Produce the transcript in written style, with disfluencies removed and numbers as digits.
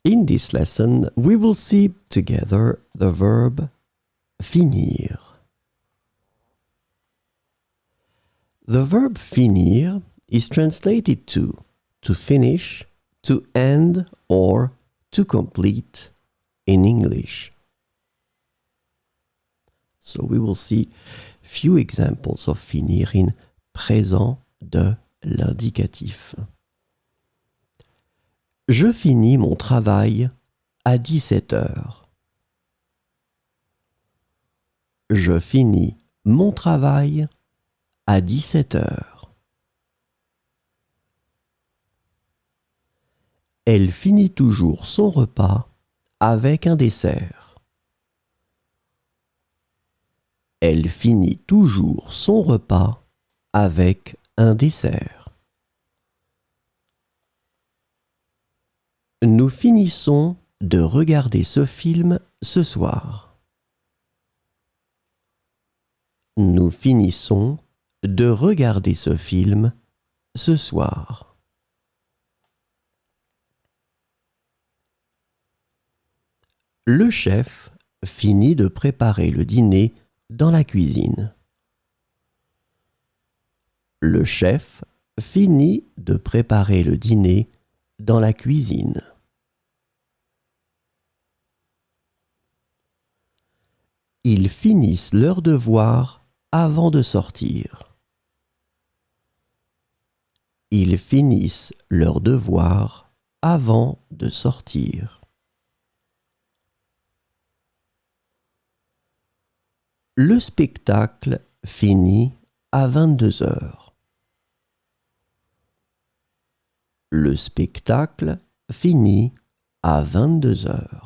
In this lesson, we will see together the verb finir. The verb finir is translated to finish, to end, or to complete in English. So we will see few examples of finir in présent de l'indicatif. Je finis mon travail à 17 heures. Je finis mon travail à 17 heures. Elle finit toujours son repas avec un dessert. Elle finit toujours son repas avec un dessert. Nous finissons de regarder ce film ce soir. Nous finissons de regarder ce film ce soir. Le chef finit de préparer le dîner dans la cuisine. Le chef finit de préparer le dîner dans la cuisine. Ils finissent leurs devoirs avant de sortir. Ils finissent leurs devoirs avant de sortir. Le spectacle finit à 22 heures. Le spectacle finit à 22 heures.